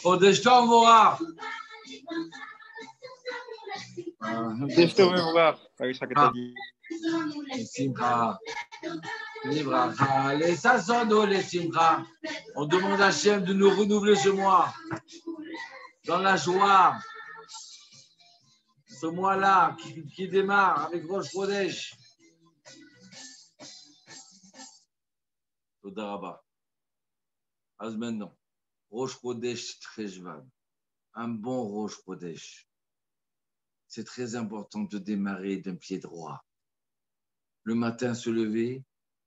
חודש טוב ומבורך. חודש טוב ומבורך. Simcha. Les Sassono, les Simcha. On demande à Hachem de nous renouveler ce mois dans la joie. Ce mois-là qui démarre avec Rosh Chodesh. Toda Rabba. Az maintenant, Rosh Chodesh Treshvan. Un bon Rosh Chodesh. C'est très important de démarrer d'un pied droit. Le matin, se lever,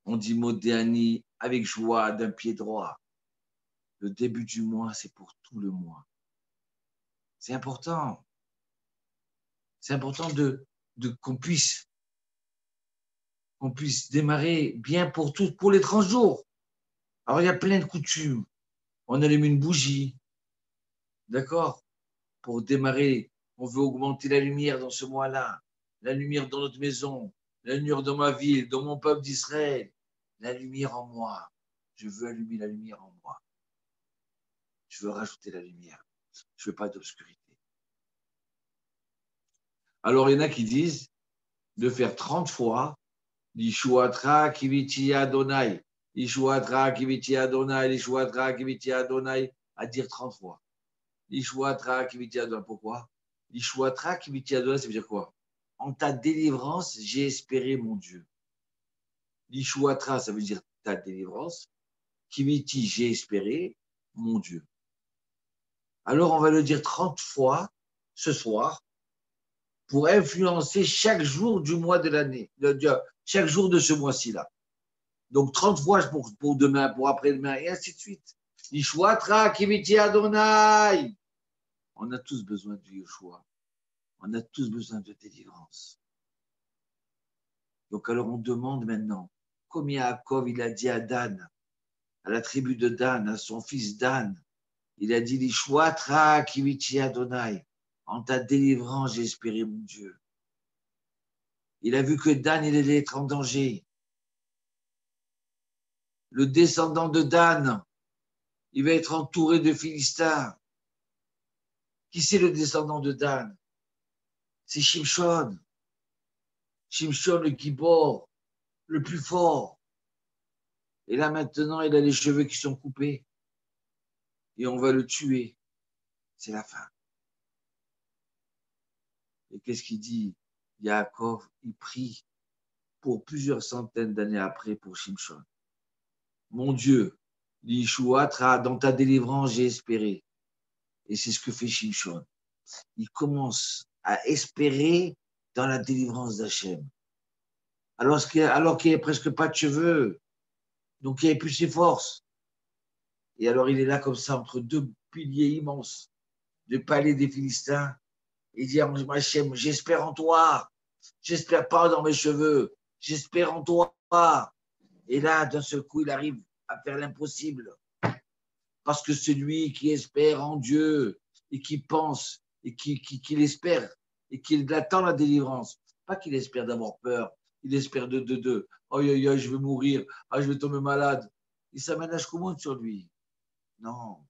on dit Modéani avec joie d'un pied droit. Le début du mois, c'est pour tout le mois. C'est important. C'est important qu'on puisse démarrer bien pour les 30 jours. Alors, il y a plein de coutumes. On allume une bougie. D'accord? Pour démarrer, on veut augmenter la lumière dans ce mois-là. La lumière dans notre maison. La lumière dans ma ville, dans mon peuple d'Israël. La lumière en moi. Je veux allumer la lumière en moi. Je veux rajouter la lumière. Je ne veux pas d'obscurité. Alors, il y en a qui disent de faire 30 fois l'Ishuatra Kiviti Adonai. L'Ishuatra Kiviti Adonai. L'Ishuatra Kiviti Adonai. À dire 30 fois. L'Ishuatra Kiviti Adonai. Pourquoi? L'Ishuatra Kiviti Adonai, ça veut dire quoi? En ta délivrance, j'ai espéré mon Dieu. L'Ishuatra, ça veut dire ta délivrance. Kiviti, j'ai espéré mon Dieu. Alors, on va le dire 30 fois ce soir pour influencer chaque jour du mois de l'année, chaque jour de ce mois-ci-là. Donc, 30 fois pour demain, pour après-demain, et ainsi de suite. L'Ishuatra Kiviti Adonai. On a tous besoin de Yeshua. On a tous besoin de délivrance. Donc, alors, on demande maintenant, comme Yaakov, il a dit à Dan, à la tribu de Dan, à son fils Dan, il a dit, l'Ishuatra Kiviti Adonai. En ta délivrance, j'ai espéré mon Dieu. Il a vu que Dan, il allait être en danger. Le descendant de Dan, il va être entouré de Philistins. Qui c'est le descendant de Dan? C'est Shimshon. Shimshon, le Gibor, le plus fort. Et là, maintenant, il a les cheveux qui sont coupés. Et on va le tuer. C'est la fin. Et qu'est-ce qu'il dit? Yaakov, il prie pour plusieurs centaines d'années après pour Shimshon. Mon Dieu, l'Ishuatra, dans ta délivrance, j'ai espéré. Et c'est ce que fait Shimshon. Il commence à espérer dans la délivrance d'Hachem. Alors qu'il n'y a presque pas de cheveux, donc il n'y avait plus ses forces. Et alors il est là comme ça, entre deux piliers immenses, du palais des Philistins. Il dit, Hachem, j'espère en toi. J'espère pas dans mes cheveux. J'espère en toi. Et là, d'un seul coup, il arrive à faire l'impossible. Parce que celui qui espère en Dieu et qui pense et qui l'espère et qui attend la délivrance, pas qu'il espère d'avoir peur, il espère oh, je vais mourir, je vais tomber malade. Il s'aménage comment sur lui? Non.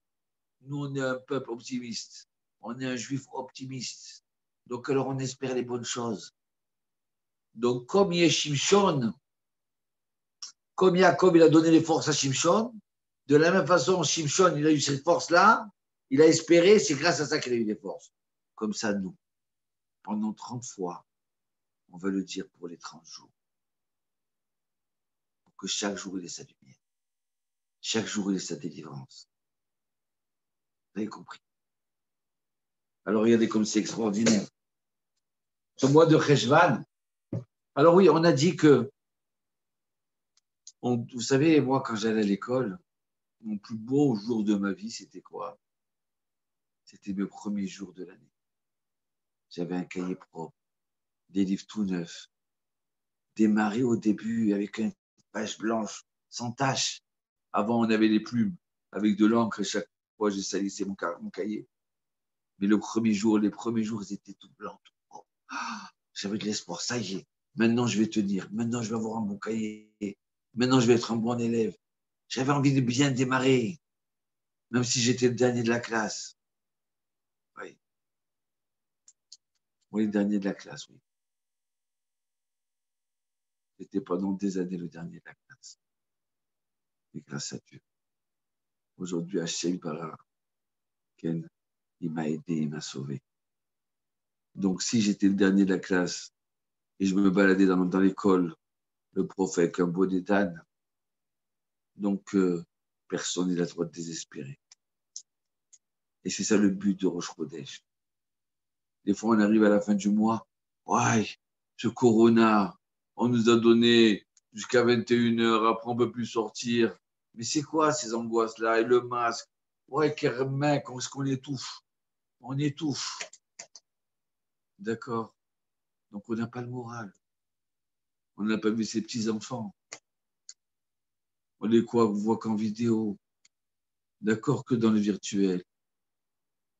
Nous, on est un peuple optimiste. On est un juif optimiste. Donc, alors, on espère les bonnes choses. Donc, comme il y a Shimshon, comme Yaakov, il a donné les forces à Shimshon, de la même façon, Shimshon, il a eu cette force-là, il a espéré, c'est grâce à ça qu'il a eu des forces. Comme ça, nous, pendant 30 fois, on va le dire pour les 30 jours. Pour que chaque jour, il ait sa lumière. Chaque jour, il ait sa délivrance. Vous avez compris? Alors, regardez comme c'est extraordinaire. Ce mois de Cheshvan, alors oui, on a dit que, vous savez, moi, quand j'allais à l'école, mon plus beau jour de ma vie, c'était quoi? C'était mes premiers jours de l'année. J'avais un cahier propre, des livres tout neufs, démarrer au début avec une page blanche, sans tache. Avant, on avait les plumes avec de l'encre et chaque fois, je salissais mon cahier. Mais les premiers jours, ils étaient tout blancs, tout propres. J'avais de l'espoir, ça y est, Maintenant, je vais tenir. Maintenant, je vais avoir un bon cahier. Maintenant, je vais être un bon élève. J'avais envie de bien démarrer, même si j'étais le dernier de la classe. Oui. Oui, le dernier de la classe, oui. J'étais pendant des années le dernier de la classe. Et grâce à Dieu. Aujourd'hui, Hachem Bara, Ken, il m'a aidé, il m'a sauvé. Donc, si j'étais le dernier de la classe et je me baladais dans l'école, le prof avec un bonnet d'âne, donc personne n'a le droit de désespérer. Et c'est ça le but de Rosh Chodesh. Des fois, on arrive à la fin du mois, ouais, ce corona, on nous a donné jusqu'à 21h, après on ne peut plus sortir. Mais c'est quoi ces angoisses-là? Et le masque? Ouais, mec, est-ce qu'on étouffe? On étouffe. D'accord. Donc on n'a pas le moral. On n'a pas vu ces petits-enfants. On les voit qu'en vidéo. D'accord, que dans le virtuel.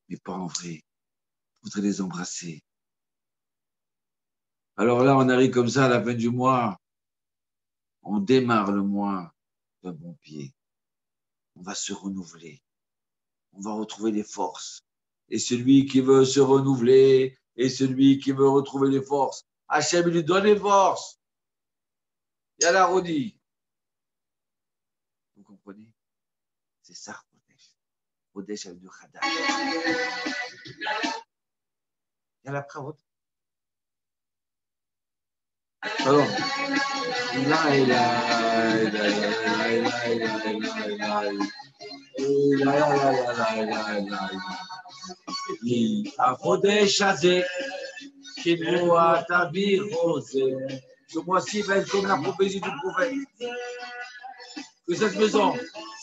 Mais pas en vrai. Je voudrais les embrasser. Alors là, on arrive comme ça à la fin du mois. On démarre le mois d'un bon pied. On va se renouveler. On va retrouver les forces. Et celui qui veut se renouveler et celui qui veut retrouver les forces, Hachem lui donne les forces. Yalla Rodi. Vous comprenez? C'est ça, Kodesh. Kodesh avec du Khadash. Yalla Pravot. Alors, החודש הזה, קיבלו תביא חוזר. Ce mois-ci va être comme la prophétie du prophète. Que cette maison,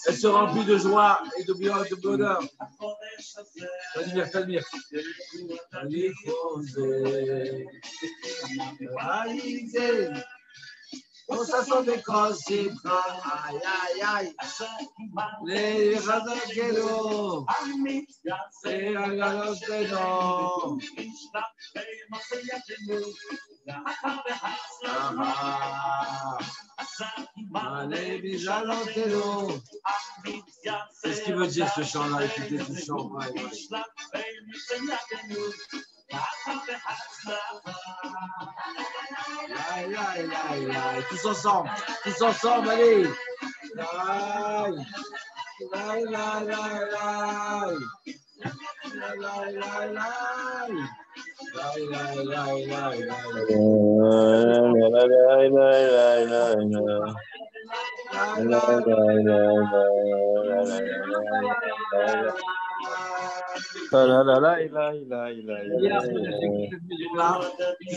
elle se remplit de joie et de bonheur. Talmir, Talmir. On s'assoit des crosses, aïe, aïe, aïe. Les Razakelo, c'est un galosteno. Allez, bijalotelo. C'est ce qu'il veut dire ce chant-là, écoutez ce chant. Aïe, aïe, aïe, aïe. Tous ensemble, allez. Aïe, aïe, aïe, aïe, aïe. Aïe, aïe, aïe.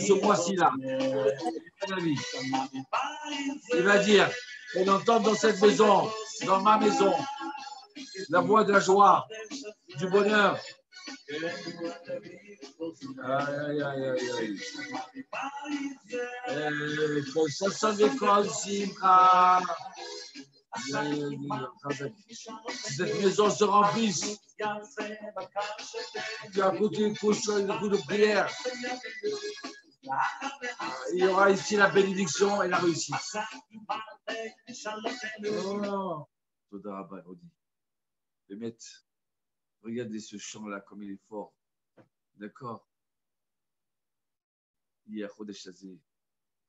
Ce mois-ci-là, il va dire, on entend dans cette maison, dans ma maison, la voix de la joie, du bonheur. Aïe, aïe, aïe, aïe. Que ça sonne l'école, Simcha. Cette maison se remplisse. Tu as goûté une couche de prière. Il y aura ici la bénédiction et la réussite. Oh. Regardez ce chant-là comme il est fort. D'accord? Hier, Chodesh Hazé,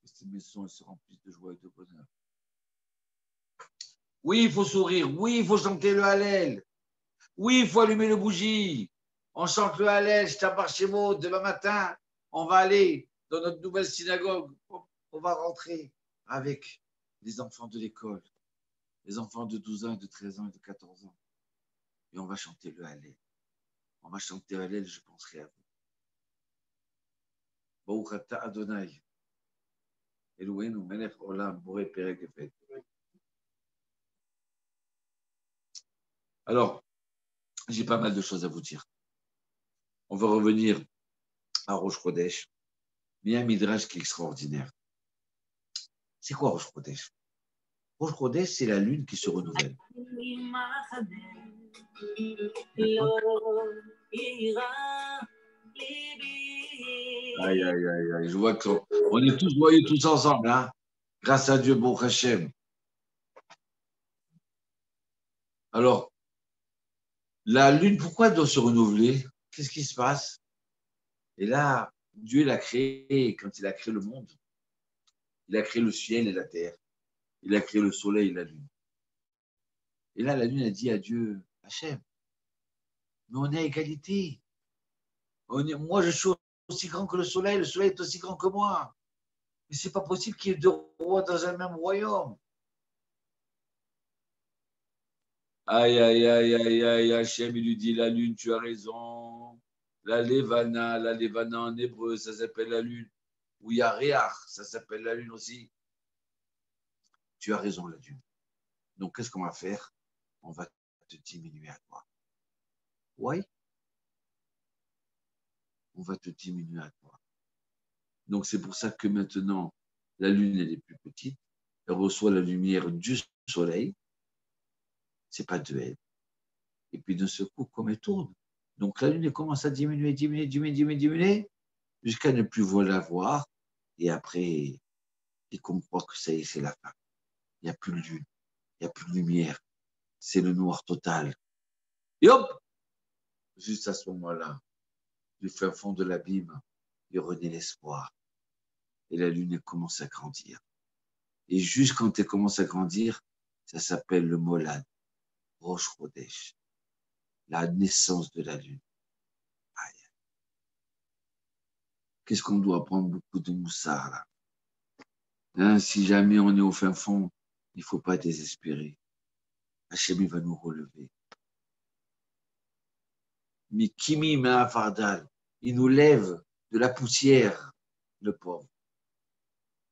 que cette maison se remplisse de joie et de bonheur. Oui, il faut sourire. Oui, il faut chanter le Hallel. Oui, il faut allumer le bougie. On chante le Hallel, Shtabar-Shemot. Demain matin, on va aller dans notre nouvelle synagogue. On va rentrer avec les enfants de l'école, les enfants de 12 ans, de 13 ans et de 14 ans. Et on va chanter le Hallel. On va chanter le Hallel, je penserai à vous. Baruch Ata Adonai. Eloheinu melech olam boré perek efet. Alors, j'ai pas mal de choses à vous dire. On va revenir à Rosh Chodesh. Mais il y a un midrash qui est extraordinaire. C'est quoi Rosh Chodesh? Rosh Chodesh, c'est la lune qui se renouvelle. Aïe, aïe, aïe, aïe. Je vois qu'on est tous joyeux, tous ensemble, hein. Grâce à Dieu, bon Hachem. Alors, la lune, pourquoi elle doit se renouveler? Qu'est-ce qui se passe? Et là, Dieu l'a créé, quand il a créé le monde, il a créé le ciel et la terre. Il a créé le soleil et la lune. Et là, la lune a dit à Dieu, Hachem, mais on est à égalité. Moi, je suis aussi grand que le soleil est aussi grand que moi. Mais c'est pas possible qu'il y ait deux rois dans un même royaume. Aïe, aïe, aïe, aïe, aïe, Hachem, il lui dit, la lune, tu as raison. La Levana en hébreu, ça s'appelle la lune. Ou il y a Réach, ça s'appelle la lune aussi. Tu as raison, la lune. Donc, qu'est-ce qu'on va faire? On va te diminuer à toi. Oui, on va te diminuer à toi. Donc, c'est pour ça que maintenant, la lune, elle est plus petite. Elle reçoit la lumière du soleil. C'est pas de elle. Et puis, d'un seul coup, comme elle tourne. Donc, la lune, elle commence à diminuer, jusqu'à ne plus la voir. Et après, et qu'on croit que ça y est, c'est la fin. Il n'y a plus de lune, il n'y a plus de lumière. C'est le noir total. Et hop, juste à ce moment-là, du fin fond de l'abîme, il renaît l'espoir. Et la lune, elle commence à grandir. Et juste quand elle commence à grandir, ça s'appelle le Molad, Rosh Chodesh, la naissance de la lune. Aïe. Qu'est-ce qu'on doit prendre beaucoup de moussard là, hein, si jamais on est au fin fond, il ne faut pas désespérer. Hachem, il va nous relever. Mais Kimi Fardal, il nous lève de la poussière, le pauvre.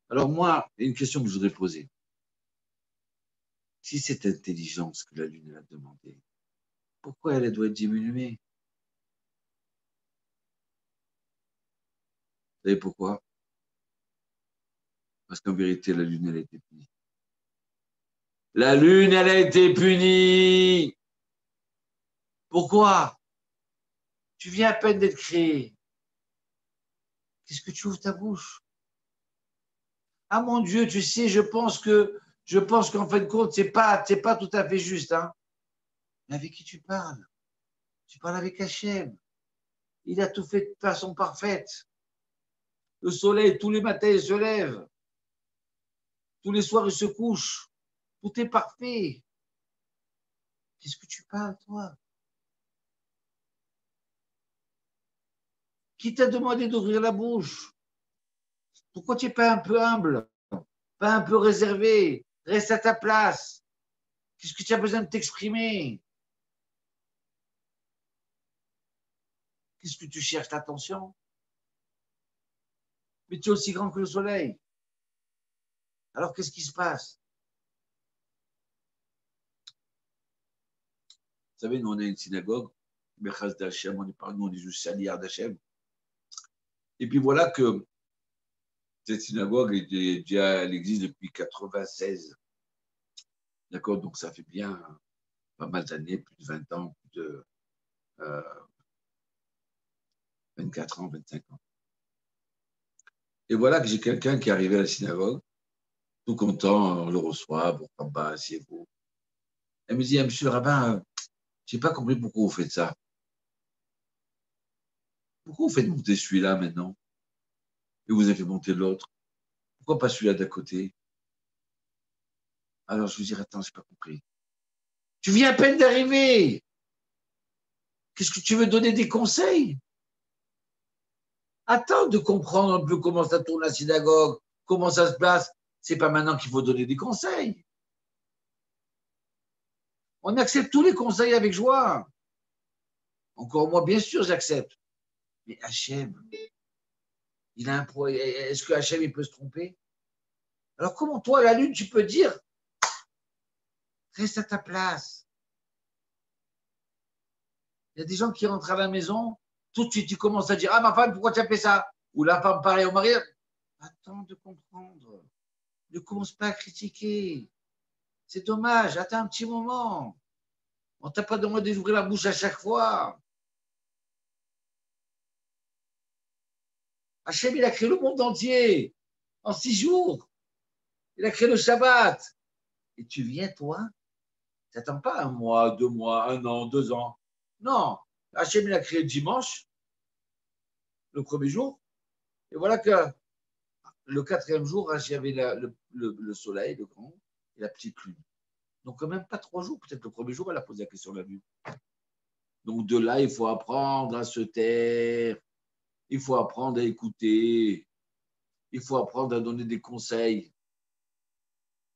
Alors moi, il y a une question que je voudrais poser. Si c'est intelligence que la Lune a demandé, pourquoi elle doit être diminuée? Vous savez pourquoi? Parce qu'en vérité, la Lune, elle a été punie. La Lune, elle a été punie. Pourquoi? Tu viens à peine d'être créé. Qu'est-ce que tu ouvres ta bouche? Ah mon Dieu, tu sais, je pense qu'en fin de compte, c'est pas tout à fait juste, hein. Mais avec qui tu parles? Tu parles avec Hachem. Il a tout fait de façon parfaite. Le soleil, tous les matins, il se lève. Tous les soirs, il se couche. Tout est parfait. Qu'est-ce que tu parles, toi? Qui t'a demandé d'ouvrir la bouche? Pourquoi tu n'es pas un peu humble? Pas un peu réservé? Reste à ta place. Qu'est-ce que tu as besoin de t'exprimer? Qu'est-ce que tu cherches l'attention? Mais tu es aussi grand que le soleil. Alors, qu'est-ce qui se passe? Vous savez, nous, on a une synagogue, Bechaz d'Hachem, nous, on est juste Saliar d'Hachem. Et puis voilà que cette synagogue, elle existe depuis 96. D'accord? Donc, ça fait bien pas mal d'années, plus de 20 ans, plus de 24 ans, 25 ans. Et voilà que j'ai quelqu'un qui est arrivé à la synagogue, tout content, on le reçoit, bon, en bas, asseyez-vous. Elle me dit, monsieur le rabbin, je n'ai pas compris pourquoi vous faites ça. Pourquoi vous faites monter celui-là maintenant? Et vous avez fait monter l'autre? Pourquoi pas celui-là d'à côté? Alors je vous dis, attends, je n'ai pas compris. Tu viens à peine d'arriver. Qu'est-ce que tu veux donner des conseils? Attends de comprendre un peu comment ça tourne la synagogue, comment ça se passe. C'est pas maintenant qu'il faut donner des conseils. On accepte tous les conseils avec joie. Encore moi, bien sûr, j'accepte. Mais Hachem, il a un problème. Est-ce que Hachem, il peut se tromper? Alors comment toi, la lune, tu peux dire, reste à ta place? Il y a des gens qui rentrent à la maison, tout de suite, tu commences à dire, ah ma femme, pourquoi tu as fait ça? Ou la femme pareil au mari. Attends de comprendre. Ne commence pas à critiquer. C'est dommage, attends un petit moment. On t'a pas demandé d'ouvrir la bouche à chaque fois. Hachem, il a créé le monde entier en 6 jours. Il a créé le Shabbat. Et tu viens, toi, tu n'attends pas 1 mois, 2 mois, 1 an, 2 ans. Non. Hachem, il a créé le dimanche, le premier jour. Et voilà que le 4e jour, il y avait le soleil, le grand, et la petite lune. Donc, quand même pas 3 jours. Peut-être le premier jour, elle a posé la question de la lune. Donc, de là, il faut apprendre à se taire. Il faut apprendre à écouter. Il faut apprendre à donner des conseils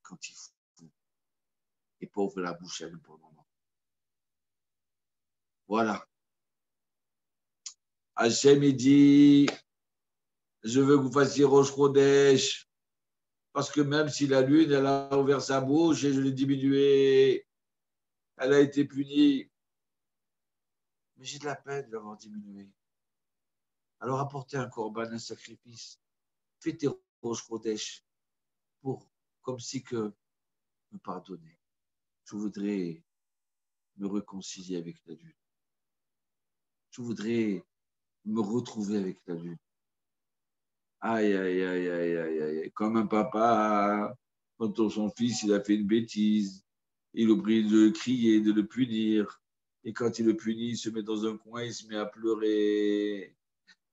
quand il faut. Et pas ouvrir la bouche à lui pour le moment. Voilà. Hachem, il dit, je veux que vous fassiez Rosh Chodesh, parce que même si la lune, elle a ouvert sa bouche et je l'ai diminuée, elle a été punie. Mais j'ai de la peine de l'avoir diminuée. Alors apportez un korban, un sacrifice. Faites tes Rosh Chodesh pour, comme si que me pardonner. Je voudrais me réconcilier avec la lune. Je voudrais me retrouver avec la lune. Aïe, aïe, aïe, aïe, aïe, aïe. Comme un papa, quand son fils il a fait une bêtise, il oublie de le crier, de le punir. Et quand il le punit, il se met dans un coin, il se met à pleurer.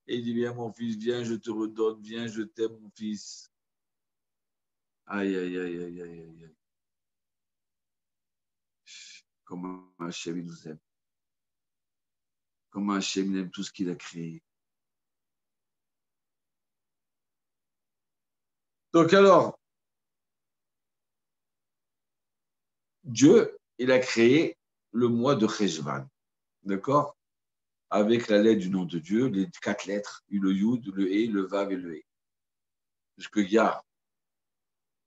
Et il dit, viens mon fils, viens, je te redonne, viens, je t'aime mon fils. Aïe, aïe, aïe, aïe, aïe, aïe. Comment Hachem il nous aime. Comment Hachem il aime tout ce qu'il a créé. Donc alors, Dieu, il a créé le mois de Cheshvan. D'accord? Avec la lettre du nom de Dieu, les 4 lettres, le Yud, le He, le Vav et le He. Parce qu'il y a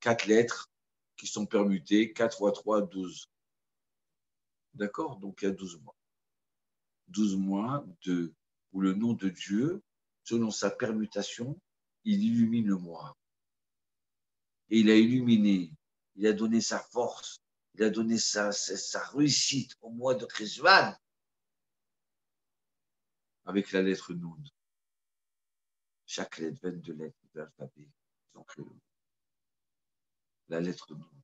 4 lettres qui sont permutées, 4 fois 3, 12. D'accord? Donc il y a 12 mois. 12 mois où le nom de Dieu, selon sa permutation, il illumine le mois. Et il a illuminé, il a donné sa force, il a donné sa réussite au mois de Cheshvan avec la lettre Noun. Chaque lettre, 22 lettres de l'alphabet, ils ont créé la lettre Noun.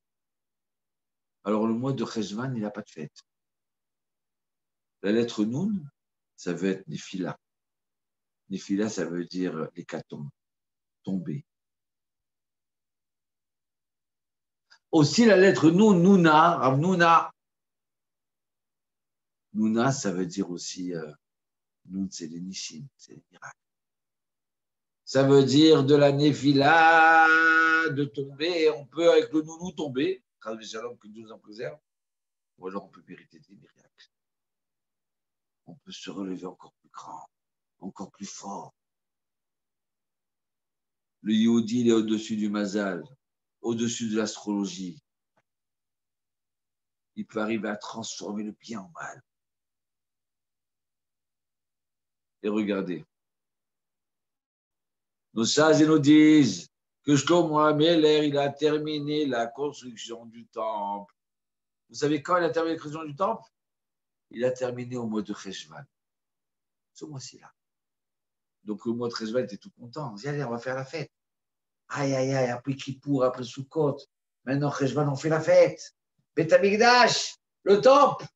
Alors, le mois de Cheshvan, il n'a pas de fête. La lettre Noun, ça veut être Nephila. Nephila, ça veut dire hécatombe, tomber. Aussi, la lettre Noun, Nouna, Rav Nouna. Nouna, ça veut dire aussi, Noun, c'est les Nishim, c'est les miracles. Ça veut dire de la Nephila, de tomber. On peut, avec le Nounou, tomber. Que Dieu nous en préserve. Ou alors, on peut mériter des miracles. On peut se relever encore plus grand, encore plus fort. Le Yehudi, il est au-dessus du Mazal, au-dessus de l'astrologie. Il peut arriver à transformer le bien en mal. Et regardez, nos sages nous disent que Shlomo Améler, il a terminé la construction du temple. Vous savez quand il a terminé la construction du temple? Il a terminé au mois de Cheshvan. Ce mois-ci-là. Donc, le mois de Cheshvan était tout content. On dit, allez, on va faire la fête. Aïe, aïe, aïe, après Kippour, après Sukkot. Maintenant, Cheshvan, on fait la fête. Beth Amikdash, le temple.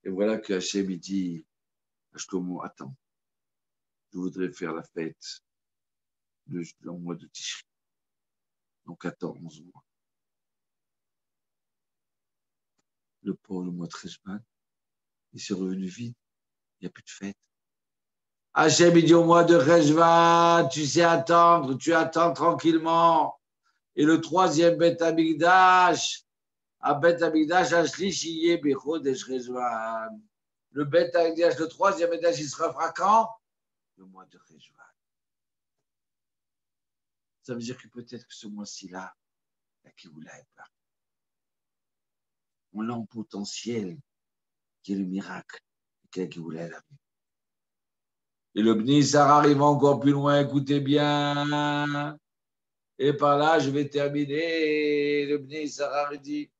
Et voilà que Hachem, il dit à Shlomo, attends, je voudrais faire la fête le mois de Tishri. Donc, attends 11 mois. Le mois de Cheshvan, il s'est revenu vide. Il n'y a plus de fête. Hachem, il dit au mois de Cheshvan, tu sais attendre, tu attends tranquillement. Et le 3e Beth Amikdash, à Beth Amikdash, Ashlichiye Bechodesh Cheshvan. Le Beth Amikdash, le 3e Beth Amikdash, il sera quand? Le mois de Cheshvan. Ça veut dire que peut-être que ce mois-ci-là, la Géoula est partie. On a un potentiel qui est le miracle, que la Géoula est arrivée. Et le Bni Sarah arrive encore plus loin, écoutez bien. Et par là, je vais terminer. Le Bni Sarah dit,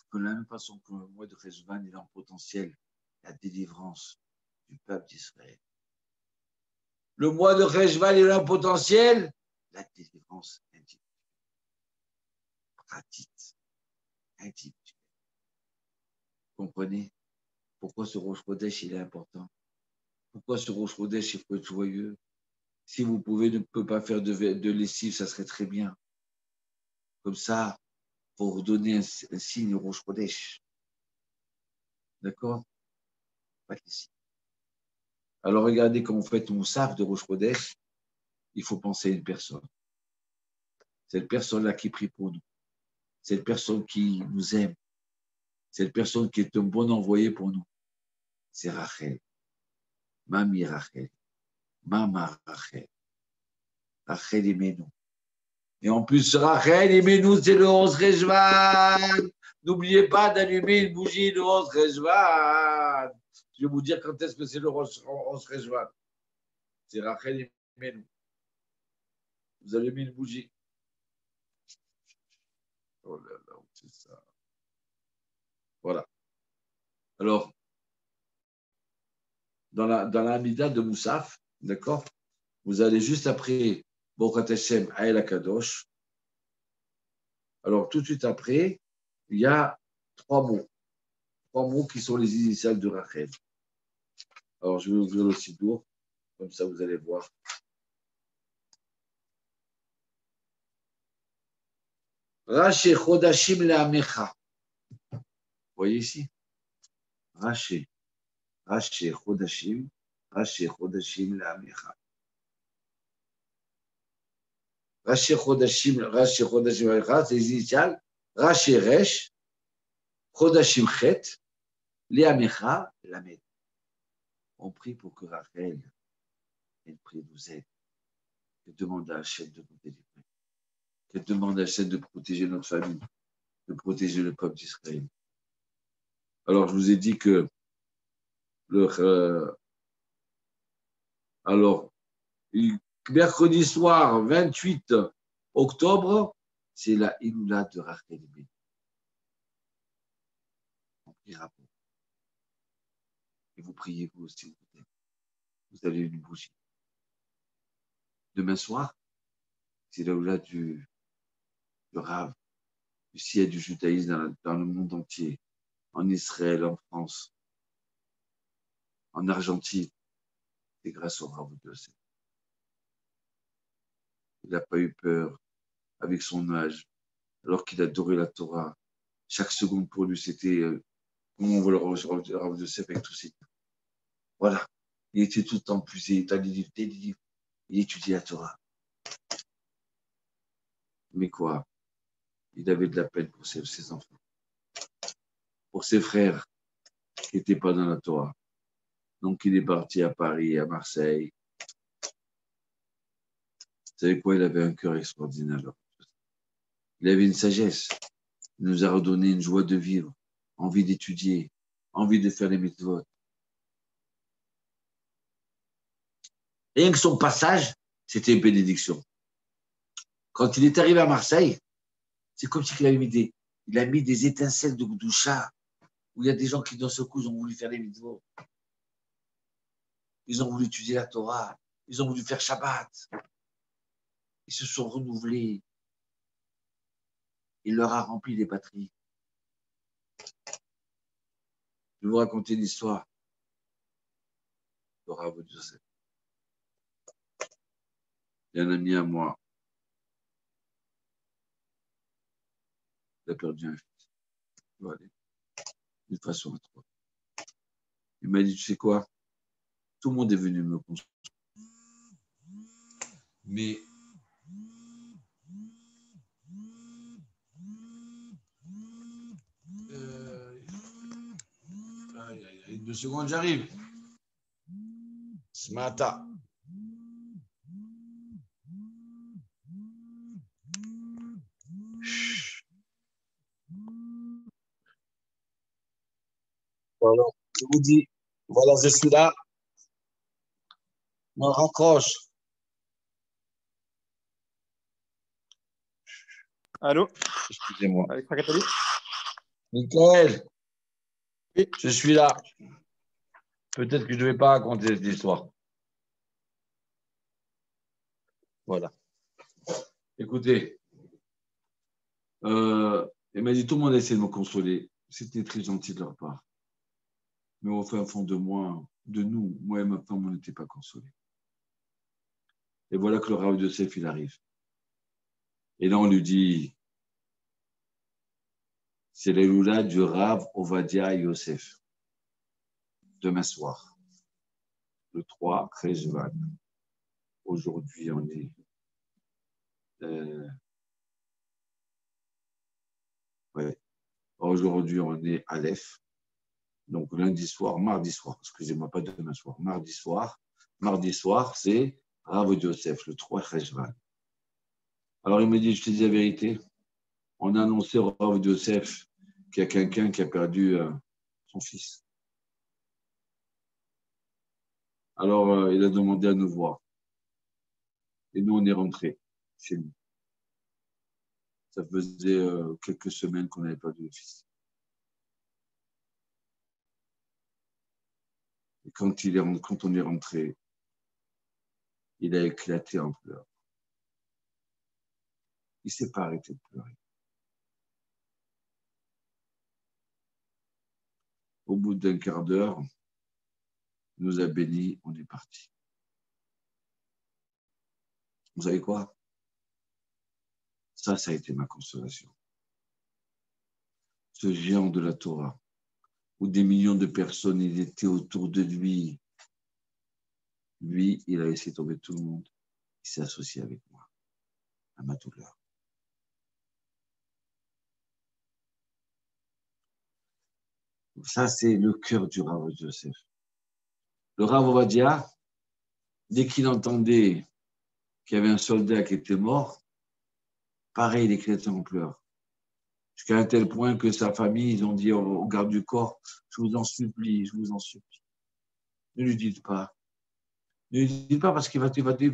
que de la même façon que le mois de Rejvan il a en potentiel la délivrance du peuple d'Israël. Le mois de Rejvan il a en potentiel la délivrance individuelle, pratique, individuelle. Vous comprenez pourquoi ce Rosh Chodesh il est important? Pourquoi ce Rosh Chodesh il faut être joyeux? Si vous ne pouvez pas faire de lessive, ça serait très bien. Comme ça, pour donner un signe au Rosh Chodesh. D'accord? Pas de lessive. Alors regardez quand vous faites mon sac de Rosh Chodesh, il faut penser à une personne. Cette personne-là qui prie pour nous. Cette personne qui nous aime. Cette personne qui est un bon envoyé pour nous. C'est Rachel. Mami Rachel. Mama Rachel. Rachel aimez-nous. Et en plus, Rachel aimez-nous, c'est le 11 Rejvan. N'oubliez pas d'allumer une bougie le 11 Rejvan. Je vais vous dire quand est-ce que c'est le 11 Rejvan. C'est Rachel aimez-nous. Vous allumez une bougie. Oh là là, c'est ça. Voilà. Alors, dans la Amida de Moussaf, d'accord, vous allez juste après Bokat Hashem Ael Akadosh. Alors, tout de suite après, il y a trois mots qui sont les initiales de Rachel. Alors, je vais ouvrir le sidour, comme ça vous allez voir. Raché Chodashim Le'amecha. Vous voyez ici? Raché Chodashim Le'amecha. Raché Chodashim Le'amecha, c'est les initiales. Raché Resh, Chodashim Chet, Le'amecha, Lamed. On prie pour que Rachel, elle prie nous aide. Elle demande à Hachem de nous délivrer. Elle demande à Hachem de protéger notre famille, de protéger le peuple d'Israël. Alors, je vous ai dit que alors, mercredi soir, 28 octobre, c'est la Iloula de Rachel Ben. On priera pour. Et vous priez vous aussi. Vous avez une bougie. Demain soir, c'est la Iloula du Rav, du ciel du judaïsme dans le monde entier, en Israël, en France, en Argentine. C'est grâce au Rav de Yosef. Il n'a pas eu peur avec son âge, alors qu'il adorait la Torah. Chaque seconde pour lui, c'était comment on voit le Rav de Yosef avec tous ses. Voilà. Il était tout le temps puisé, il livres, il étudiait la Torah. Mais quoi? Il avait de la peine pour ses enfants, pour ses frères qui n'étaient pas dans la Torah. Donc il est parti à Paris, à Marseille. Vous savez quoi? Il avait un cœur extraordinaire. Il avait une sagesse. Il nous a redonné une joie de vivre, envie d'étudier, envie de faire les mitzvot. Rien que son passage, c'était une bénédiction. Quand il est arrivé à Marseille, c'est comme s'il avait il a mis des étincelles de Gdoucha, où il y a des gens qui, d'un seul coup, ont voulu faire les mitzvot. Ils ont voulu étudier la Torah. Ils ont voulu faire Shabbat. Ils se sont renouvelés. Il leur a rempli les batteries. Je vais vous raconter une histoire de Rav Joseph. Il y a un ami à moi. Il a perdu un fils. Il va aller d'une façon à trois. Il m'a dit, tu sais quoi? Tout le monde est venu me consoler. Mais deux secondes, j'arrive. Ce matin. Voilà, je vous dis, voilà, je suis là. On raccroche. Allô? Excusez-moi. Avec Fracatali? Michael, Oui. je suis là. Peut-être que je ne vais pas raconter cette histoire. Voilà. Écoutez, il m'a dit, tout le monde essaie de me consoler. C'était très gentil de leur part. Mais au fin fond de moi, de nous, moi et ma femme, on n'était pas consolés. Et voilà que le Rav Yosef, il arrive. Et là, on lui dit, c'est l'Eloula du Rav Ovadia Yosef. Demain soir, le 3 Cheshvan. Aujourd'hui, on est... ouais. Aujourd'hui, on est Aleph. Donc, lundi soir, mardi soir, excusez-moi, pas demain soir, mardi soir, c'est Rav Yosef, le 3 Cheshvan. Alors, il me dit, je te dis la vérité, on a annoncé au Rav Yosef qu'il y a quelqu'un qui a perdu son fils. Alors, il a demandé à nous voir. Et nous, on est rentrés chez nous. Ça faisait quelques semaines qu'on n'avait pas de fils. Et quand on est rentré, il a éclaté en pleurs. Il ne s'est pas arrêté de pleurer. Au bout d'un quart d'heure, il nous a bénis, on est parti. Vous savez quoi? Ça a été ma consolation. Ce géant de la Torah, où des millions de personnes ils étaient autour de lui. Lui, il a laissé tomber tout le monde. Il s'est associé avec moi, à ma douleur. Ça, c'est le cœur du Rav Yosef. Le Rav Ovadia, dès qu'il entendait qu'il y avait un soldat qui était mort, pareil, il éclatait en pleurs. Jusqu'à un tel point que sa famille, ils ont dit au garde du corps, je vous en supplie, ne lui dites pas. Ne lui dites pas parce qu'il va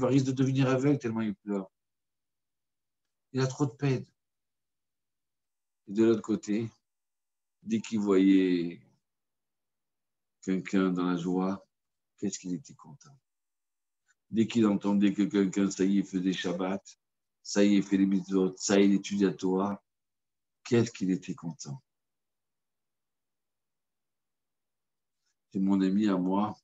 risque de devenir aveugle tellement il pleure. Il a trop de peine. Et de l'autre côté, dès qu'il voyait quelqu'un dans la joie, qu'est-ce qu'il était content. Dès qu'il entendait que quelqu'un, ça y est, faisait Shabbat, ça y est, fait les mitzvot, ça y est, il étudie la Torah, qu'est-ce qu'il était content. C'est mon ami à moi,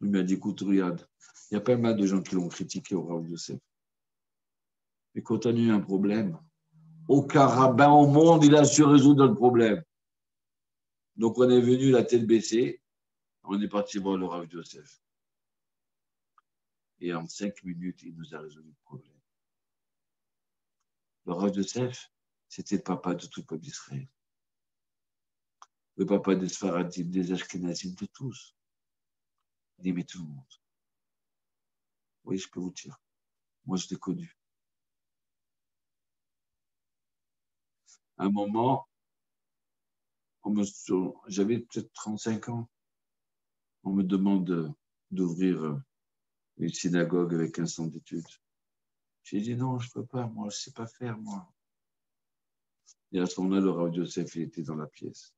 il m'a dit, écoute, regarde, il y a pas mal de gens qui l'ont critiqué au Rav Yosef. Mais quand on a eu un problème, aucun rabbin au monde, il a su résoudre le problème. Donc on est venu la tête baissée, on est parti voir le Rav Yosef. Et en 5 minutes, il nous a résolu le problème. Le Rav Yosef, c'était le papa de tout le peuple d'Israël. Le papa des Sfaradim, des Ashkenazim, de tous. Il aimait tout le monde. Oui, je peux vous dire. Moi, je l'ai connu. À un moment, j'avais peut-être 35 ans. On me demande d'ouvrir une synagogue avec un centre d'études. J'ai dit non, je ne peux pas, moi, je ne sais pas faire, moi. Et à ce moment-là, le Rav Yosef, il était dans la pièce.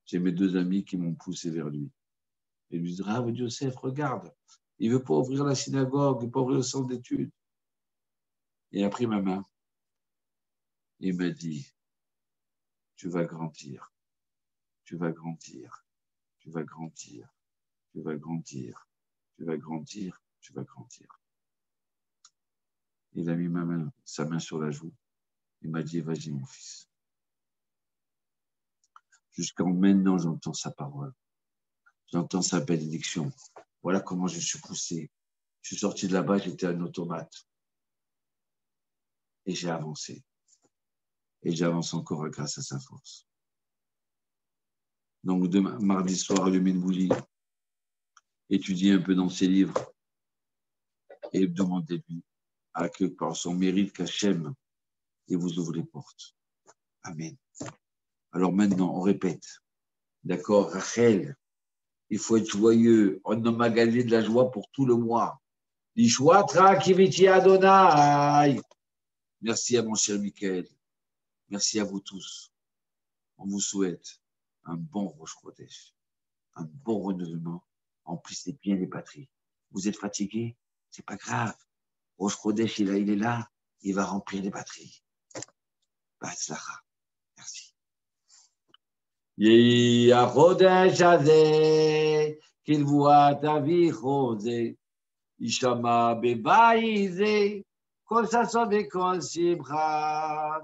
J'ai mes 2 amis qui m'ont poussé vers lui. Et lui disent, Rav Yosef, regarde, il ne veut pas ouvrir la synagogue, il ne veut pas ouvrir le centre d'études. Il a pris ma main. Il m'a dit, tu vas grandir, tu vas grandir, tu vas grandir, tu vas grandir, tu vas grandir, tu vas grandir. Il a mis sa main sur la joue. Il m'a dit, vas-y mon fils. Jusqu'à maintenant, j'entends sa parole. J'entends sa bénédiction. Voilà comment je suis poussé. Je suis sorti de là-bas, j'étais un automate. Et j'ai avancé. Et j'avance encore grâce à sa force. Donc, demain, mardi soir, allumez une bougie. Étudiez un peu dans ses livres. Et demandez-lui que par son mérite qu'Hachem, il vous ouvre les portes. Amen. Alors maintenant, on répète. D'accord, Rachel, il faut être joyeux. On a magasiné de la joie pour tout le mois. L'Ishwatra Kiviti Adonai. Merci à mon cher Michael. Merci à vous tous. On vous souhaite un bon Rosh Chodesh, un bon renouvellement. Remplissez bien les batteries. Vous êtes fatigué? C'est pas grave. Rosh Chodesh, il est là. Il va remplir les batteries. B'atzlacha. Merci. יהי החודש הזה, כנבואת אביכו זה, יישמע בבית זה, כל ששון וכל שמחה.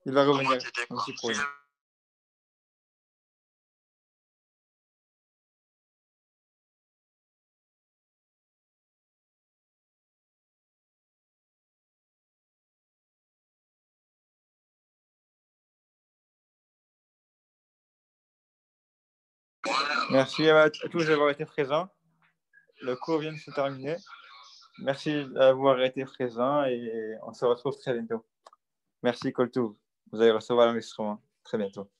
Il va revenir. Merci pour lui. Merci à tous d'avoir été présents. Le cours vient de se terminer. Merci d'avoir été présents et on se retrouve très bientôt. Merci Koltou. Vous allez recevoir l'enregistrement très bientôt.